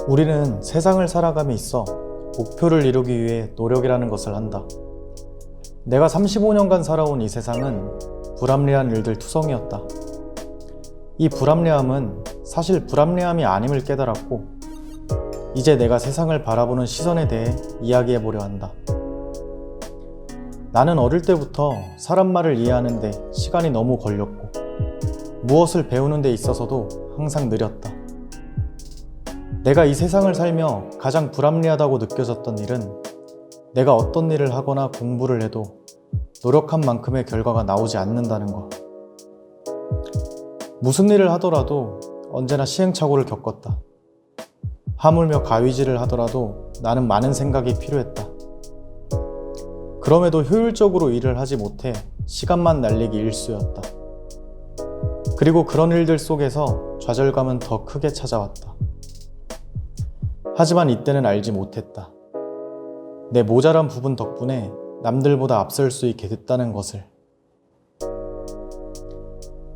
우리는 세상을 살아감에 있어 목표를 이루기 위해 노력이라는 것을 한다. 내가 35년간 살아온 이 세상은 불합리한 일들 투성이었다. 이 불합리함은 사실 불합리함이 아님을 깨달았고, 이제 내가 세상을 바라보는 시선에 대해 이야기해보려 한다. 나는 어릴 때부터 사람 말을 이해하는 데 시간이 너무 걸렸고, 무엇을 배우는 데 있어서도 항상 느렸다. 내가 이 세상을 살며 가장 불합리하다고 느껴졌던 일은 내가 어떤 일을 하거나 공부를 해도 노력한 만큼의 결과가 나오지 않는다는 것. 무슨 일을 하더라도 언제나 시행착오를 겪었다. 하물며 가위질을 하더라도 나는 많은 생각이 필요했다. 그럼에도 효율적으로 일을 하지 못해 시간만 날리기 일쑤였다. 그리고 그런 일들 속에서 좌절감은 더 크게 찾아왔다. 하지만 이때는 알지 못했다. 내 모자란 부분 덕분에 남들보다 앞설 수 있게 됐다는 것을.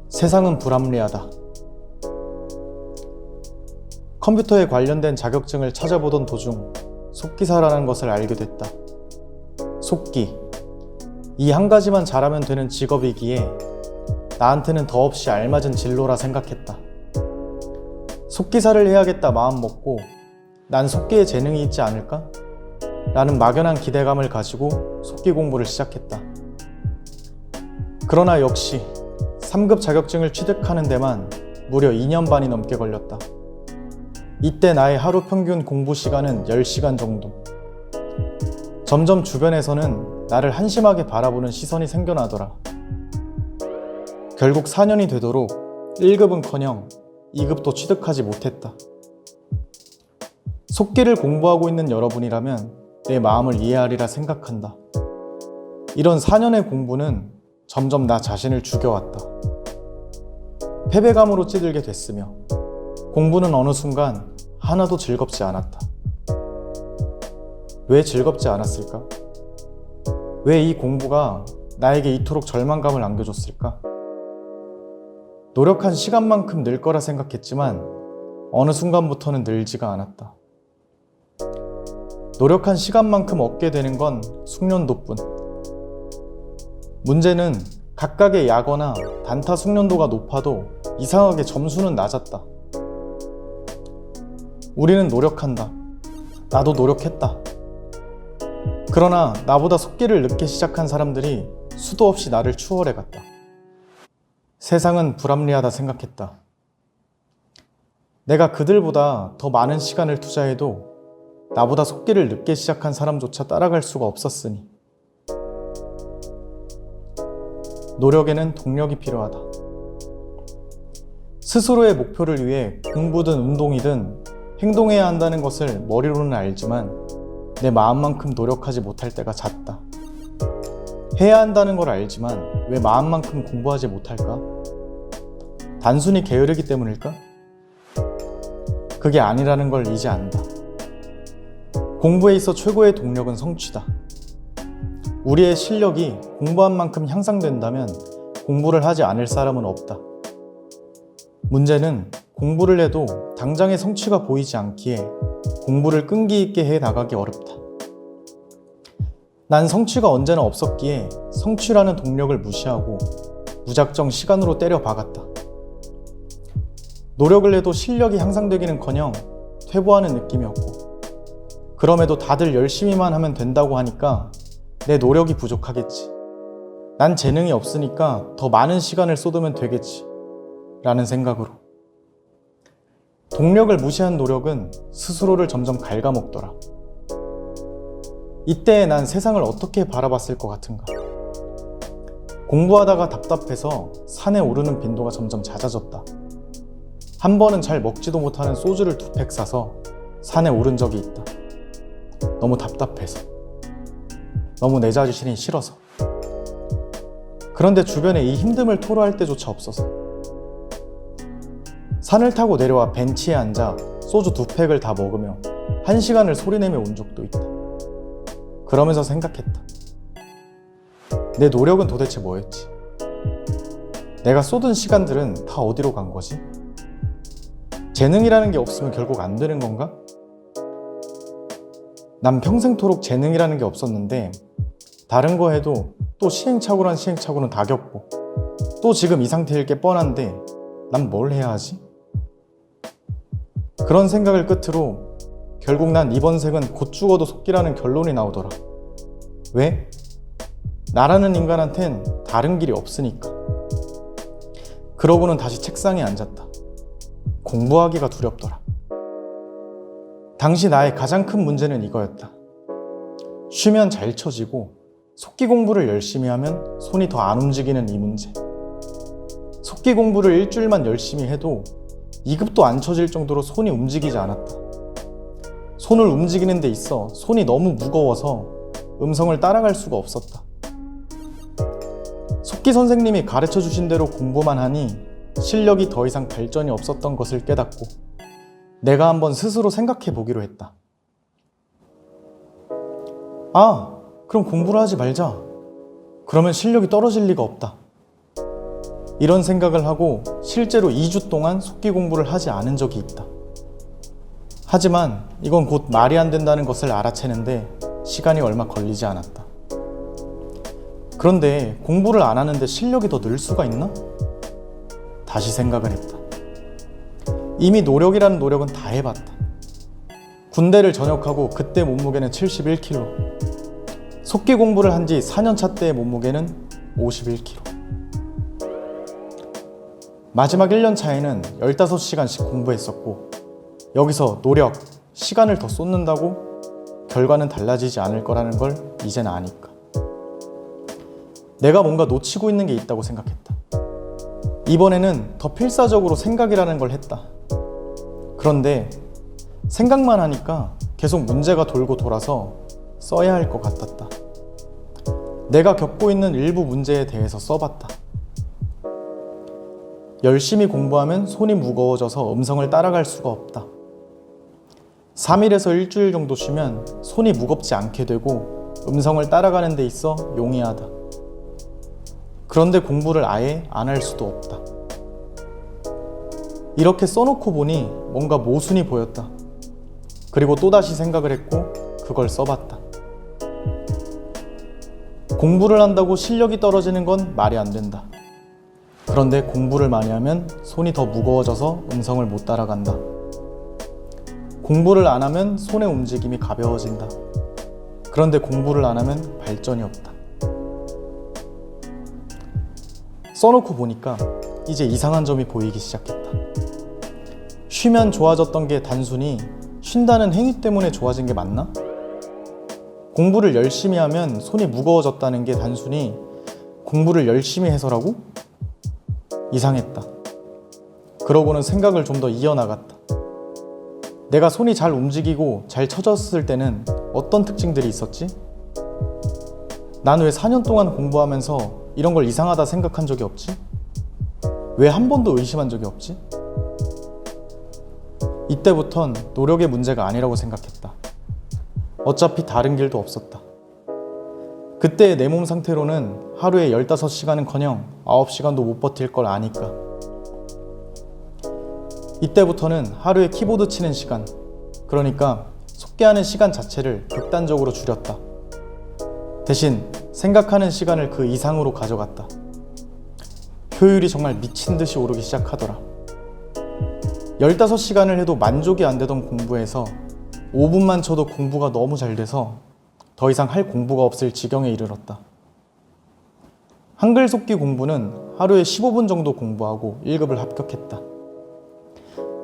세상은 불합리하다. 컴퓨터에 관련된 자격증을 찾아보던 도중 속기사라는 것을 알게 됐다. 속기. 이 한 가지만 잘하면 되는 직업이기에 나한테는 더없이 알맞은 진로라 생각했다. 속기사를 해야겠다 마음 먹고 난 속기에 재능이 있지 않을까? 라는 막연한 기대감을 가지고 속기 공부를 시작했다. 그러나 역시 3급 자격증을 취득하는 데만 무려 2년 반이 넘게 걸렸다. 이때 나의 하루 평균 공부 시간은 10시간 정도. 점점 주변에서는 나를 한심하게 바라보는 시선이 생겨나더라. 결국 4년이 되도록 1급은커녕 2급도 취득하지 못했다. 속기를 공부하고 있는 여러분이라면 내 마음을 이해하리라 생각한다. 이런 4년의 공부는 점점 나 자신을 죽여왔다. 패배감으로 찌들게 됐으며 공부는 어느 순간 하나도 즐겁지 않았다. 왜 즐겁지 않았을까? 왜 이 공부가 나에게 이토록 절망감을 안겨줬을까? 노력한 시간만큼 늘 거라 생각했지만 어느 순간부터는 늘지가 않았다. 노력한 시간만큼 얻게 되는 건 숙련도뿐. 문제는 각각의 야거나 단타 숙련도가 높아도 이상하게 점수는 낮았다. 우리는 노력한다. 나도 노력했다. 그러나 나보다 속기를 늦게 시작한 사람들이 수도 없이 나를 추월해갔다. 세상은 불합리하다 생각했다. 내가 그들보다 더 많은 시간을 투자해도 나보다 속기를 늦게 시작한 사람조차 따라갈 수가 없었으니. 노력에는 동력이 필요하다. 스스로의 목표를 위해 공부든 운동이든 행동해야 한다는 것을 머리로는 알지만 내 마음만큼 노력하지 못할 때가 잦다. 해야 한다는 걸 알지만 왜 마음만큼 공부하지 못할까? 단순히 게으르기 때문일까? 그게 아니라는 걸 이제 안다. 공부에 있어 최고의 동력은 성취다. 우리의 실력이 공부한 만큼 향상된다면 공부를 하지 않을 사람은 없다. 문제는 공부를 해도 당장의 성취가 보이지 않기에 공부를 끈기 있게 해 나가기 어렵다. 난 성취가 언제나 없었기에 성취라는 동력을 무시하고 무작정 시간으로 때려 박았다. 노력을 해도 실력이 향상되기는커녕 퇴보하는 느낌이었고, 그럼에도 다들 열심히만 하면 된다고 하니까 내 노력이 부족하겠지. 난 재능이 없으니까 더 많은 시간을 쏟으면 되겠지. 라는 생각으로. 동력을 무시한 노력은 스스로를 점점 갉아먹더라. 이때 난 세상을 어떻게 바라봤을 것 같은가? 공부하다가 답답해서 산에 오르는 빈도가 점점 잦아졌다. 한 번은 잘 먹지도 못하는 소주를 2팩 사서 산에 오른 적이 있다. 너무 답답해서. 너무 내 자신이 싫어서. 그런데 주변에 이 힘듦을 토로할 때조차 없어서. 산을 타고 내려와 벤치에 앉아 소주 2팩을 다 먹으며 1시간을 소리내며 온 적도 있다. 그러면서 생각했다. 내 노력은 도대체 뭐였지? 내가 쏟은 시간들은 다 어디로 간 거지? 재능이라는 게 없으면 결국 안 되는 건가? 난 평생토록 재능이라는 게 없었는데 다른 거 해도 또 시행착오란 시행착오는 다 겪고 또 지금 이 상태일 게 뻔한데 난 뭘 해야 하지? 그런 생각을 끝으로 결국 난 이번 생은 곧 죽어도 속기라는 결론이 나오더라. 왜? 나라는 인간한텐 다른 길이 없으니까. 그러고는 다시 책상에 앉았다. 공부하기가 두렵더라. 당시 나의 가장 큰 문제는 이거였다. 쉬면 잘 쳐지고 속기 공부를 열심히 하면 손이 더 안 움직이는 이 문제. 속기 공부를 일주일만 열심히 해도 2급도 안 쳐질 정도로 손이 움직이지 않았다. 손을 움직이는 데 있어 손이 너무 무거워서 음성을 따라갈 수가 없었다. 속기 선생님이 가르쳐 주신 대로 공부만 하니 실력이 더 이상 발전이 없었던 것을 깨닫고 내가 한번 스스로 생각해 보기로 했다. 아, 그럼 공부를 하지 말자. 그러면 실력이 떨어질 리가 없다. 이런 생각을 하고 실제로 2주 동안 속기 공부를 하지 않은 적이 있다. 하지만 이건 곧 말이 안 된다는 것을 알아채는데 시간이 얼마 걸리지 않았다. 그런데 공부를 안 하는데 실력이 더 늘 수가 있나? 다시 생각을 했다. 이미 노력이라는 노력은 다 해봤다. 군대를 전역하고 그때 몸무게는 71kg. 속기 공부를 한 지 4년차 때의 몸무게는 51kg. 마지막 1년 차에는 15시간씩 공부했었고 여기서 노력, 시간을 더 쏟는다고 결과는 달라지지 않을 거라는 걸 이제는 아니까. 내가 뭔가 놓치고 있는 게 있다고 생각했다. 이번에는 더 필사적으로 생각이라는 걸 했다. 그런데 생각만 하니까 계속 문제가 돌고 돌아서 써야 할 것 같았다. 내가 겪고 있는 일부 문제에 대해서 써봤다. 열심히 공부하면 손이 무거워져서 음성을 따라갈 수가 없다. 3일에서 일주일 정도 쉬면 손이 무겁지 않게 되고 음성을 따라가는 데 있어 용이하다. 그런데 공부를 아예 안 할 수도 없다. 이렇게 써놓고 보니 뭔가 모순이 보였다. 그리고 또다시 생각을 했고 그걸 써봤다. 공부를 한다고 실력이 떨어지는 건 말이 안 된다. 그런데 공부를 많이 하면 손이 더 무거워져서 음성을 못 따라간다. 공부를 안 하면 손의 움직임이 가벼워진다. 그런데 공부를 안 하면 발전이 없다. 써놓고 보니까 이제 이상한 점이 보이기 시작했다. 쉬면 좋아졌던 게 단순히 쉰다는 행위 때문에 좋아진 게 맞나? 공부를 열심히 하면 손이 무거워졌다는 게 단순히 공부를 열심히 해서라고? 이상했다. 그러고는 생각을 좀 더 이어나갔다. 내가 손이 잘 움직이고 잘 쳐졌을 때는 어떤 특징들이 있었지? 난 왜 4년 동안 공부하면서 이런 걸 이상하다 생각한 적이 없지? 왜 한 번도 의심한 적이 없지? 이때부턴 노력의 문제가 아니라고 생각했다. 어차피 다른 길도 없었다. 그때의 내 몸 상태로는 하루에 15시간은커녕 9시간도 못 버틸 걸 아니까. 이때부터는 하루에 키보드 치는 시간, 그러니까 속기하는 시간 자체를 극단적으로 줄였다. 대신 생각하는 시간을 그 이상으로 가져갔다. 효율이 정말 미친 듯이 오르기 시작하더라. 15시간을 해도 만족이 안 되던 공부에서 5분만 쳐도 공부가 너무 잘 돼서 더 이상 할 공부가 없을 지경에 이르렀다. 한글 속기 공부는 하루에 15분 정도 공부하고 1급을 합격했다.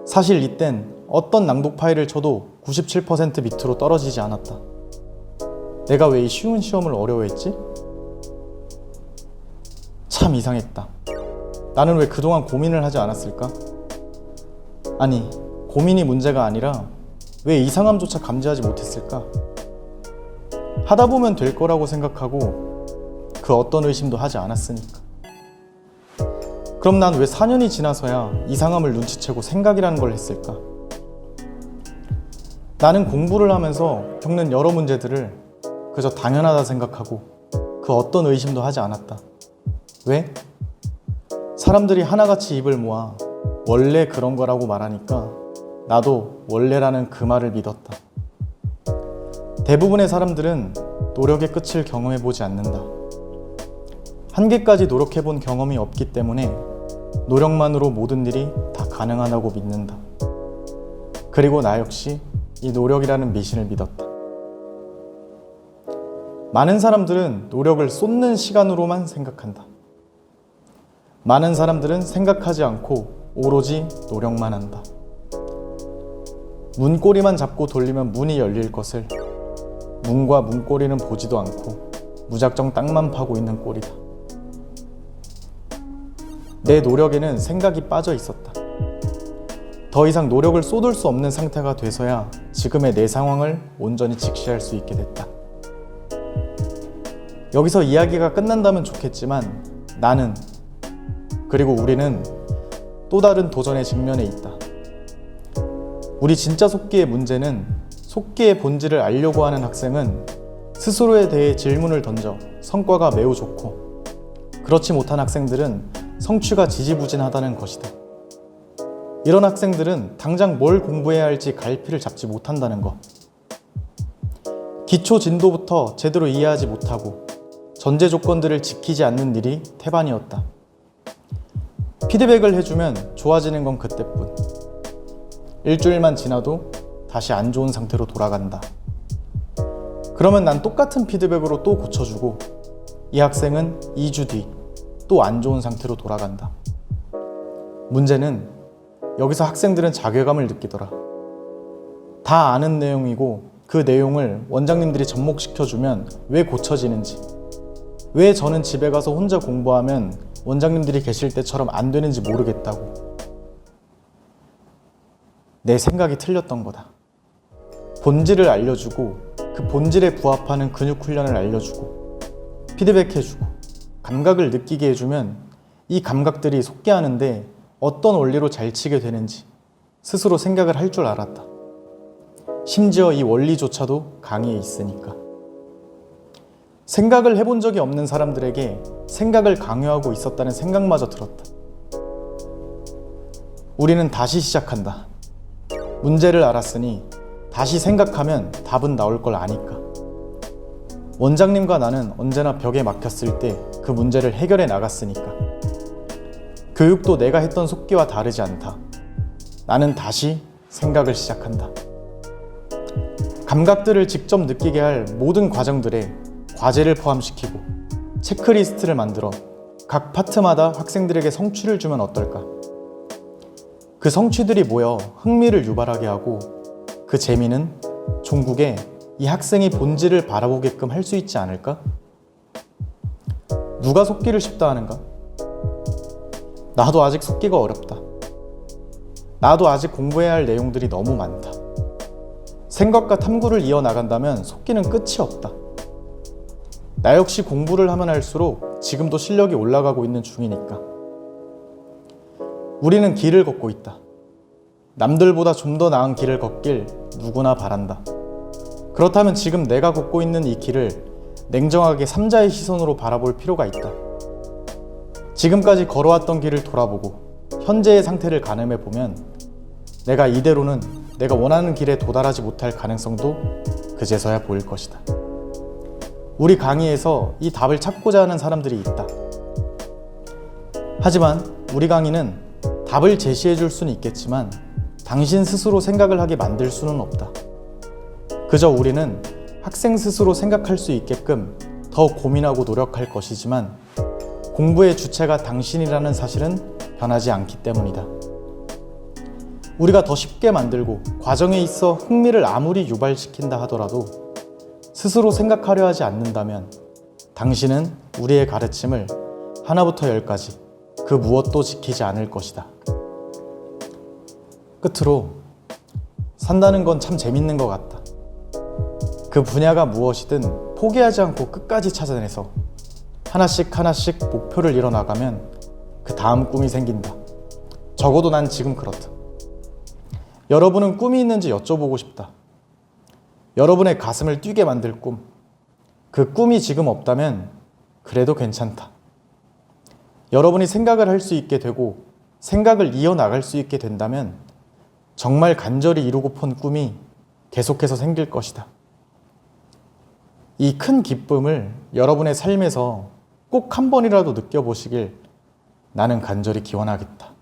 사실 이땐 어떤 낭독 파일을 쳐도 97% 밑으로 떨어지지 않았다. 내가 왜 이 쉬운 시험을 어려워했지? 참 이상했다. 나는 왜 그동안 고민을 하지 않았을까? 아니, 고민이 문제가 아니라 왜 이상함조차 감지하지 못했을까? 하다 보면 될 거라고 생각하고 그 어떤 의심도 하지 않았으니까. 그럼 난 왜 4년이 지나서야 이상함을 눈치채고 생각이라는 걸 했을까? 나는 공부를 하면서 겪는 여러 문제들을 그저 당연하다 생각하고 그 어떤 의심도 하지 않았다. 왜? 사람들이 하나같이 입을 모아 원래 그런 거라고 말하니까 나도 원래라는 그 말을 믿었다. 대부분의 사람들은 노력의 끝을 경험해보지 않는다. 한계까지 노력해본 경험이 없기 때문에 노력만으로 모든 일이 다 가능하다고 믿는다. 그리고 나 역시 이 노력이라는 미신을 믿었다. 많은 사람들은 노력을 쏟는 시간으로만 생각한다. 많은 사람들은 생각하지 않고 오로지 노력만 한다. 문고리만 잡고 돌리면 문이 열릴 것을 문과 문고리는 보지도 않고 무작정 땅만 파고 있는 꼴이다. 내 노력에는 생각이 빠져 있었다. 더 이상 노력을 쏟을 수 없는 상태가 돼서야 지금의 내 상황을 온전히 직시할 수 있게 됐다. 여기서 이야기가 끝난다면 좋겠지만 나는, 그리고 우리는 또 다른 도전의 직면에 있다. 우리 진짜 속기의 문제는 속기의 본질을 알려고 하는 학생은 스스로에 대해 질문을 던져 성과가 매우 좋고, 그렇지 못한 학생들은 성취가 지지부진하다는 것이다. 이런 학생들은 당장 뭘 공부해야 할지 갈피를 잡지 못한다는 것. 기초 진도부터 제대로 이해하지 못하고 전제 조건들을 지키지 않는 일이 태반이었다. 피드백을 해주면 좋아지는 건 그때뿐. 일주일만 지나도 다시 안 좋은 상태로 돌아간다. 그러면 난 똑같은 피드백으로 또 고쳐주고 이 학생은 2주 뒤 또 안 좋은 상태로 돌아간다. 문제는 여기서 학생들은 자괴감을 느끼더라. 다 아는 내용이고 그 내용을 원장님들이 접목시켜주면 왜 고쳐지는지, 왜 저는 집에 가서 혼자 공부하면 원장님들이 계실 때처럼 안 되는지 모르겠다고. 내 생각이 틀렸던 거다. 본질을 알려주고 그 본질에 부합하는 근육 훈련을 알려주고 피드백해주고 감각을 느끼게 해주면 이 감각들이 속기하는데 어떤 원리로 잘 치게 되는지 스스로 생각을 할 줄 알았다. 심지어 이 원리조차도 강의에 있으니까. 생각을 해본 적이 없는 사람들에게 생각을 강요하고 있었다는 생각마저 들었다. 우리는 다시 시작한다. 문제를 알았으니 다시 생각하면 답은 나올 걸 아니까. 원장님과 나는 언제나 벽에 막혔을 때 그 문제를 해결해 나갔으니까. 교육도 내가 했던 속기와 다르지 않다. 나는 다시 생각을 시작한다. 감각들을 직접 느끼게 할 모든 과정들에 과제를 포함시키고 체크리스트를 만들어 각 파트마다 학생들에게 성취를 주면 어떨까? 그 성취들이 모여 흥미를 유발하게 하고 그 재미는 종국에 이 학생이 본질을 바라보게끔 할 수 있지 않을까? 누가 속기를 쉽다 하는가? 나도 아직 속기가 어렵다. 나도 아직 공부해야 할 내용들이 너무 많다. 생각과 탐구를 이어나간다면 속기는 끝이 없다. 나 역시 공부를 하면 할수록 지금도 실력이 올라가고 있는 중이니까. 우리는 길을 걷고 있다. 남들보다 좀 더 나은 길을 걷길 누구나 바란다. 그렇다면 지금 내가 걷고 있는 이 길을 냉정하게 삼자의 시선으로 바라볼 필요가 있다. 지금까지 걸어왔던 길을 돌아보고 현재의 상태를 가늠해보면 내가 이대로는 내가 원하는 길에 도달하지 못할 가능성도 그제서야 보일 것이다. 우리 강의에서 이 답을 찾고자 하는 사람들이 있다. 하지만 우리 강의는 답을 제시해 줄 수는 있겠지만 당신 스스로 생각을 하게 만들 수는 없다. 그저 우리는 학생 스스로 생각할 수 있게끔 더 고민하고 노력할 것이지만 공부의 주체가 당신이라는 사실은 변하지 않기 때문이다. 우리가 더 쉽게 만들고 과정에 있어 흥미를 아무리 유발시킨다 하더라도 스스로 생각하려 하지 않는다면 당신은 우리의 가르침을 하나부터 열까지 그 무엇도 지키지 않을 것이다. 끝으로 산다는 건 참 재밌는 것 같다. 그 분야가 무엇이든 포기하지 않고 끝까지 찾아내서 하나씩 목표를 이뤄나가면 그 다음 꿈이 생긴다. 적어도 난 지금 그렇다. 여러분은 꿈이 있는지 여쭤보고 싶다. 여러분의 가슴을 뛰게 만들 꿈. 그 꿈이 지금 없다면 그래도 괜찮다. 여러분이 생각을 할 수 있게 되고 생각을 이어나갈 수 있게 된다면 정말 간절히 이루고픈 꿈이 계속해서 생길 것이다. 이 큰 기쁨을 여러분의 삶에서 꼭 한 번이라도 느껴보시길 나는 간절히 기원하겠다.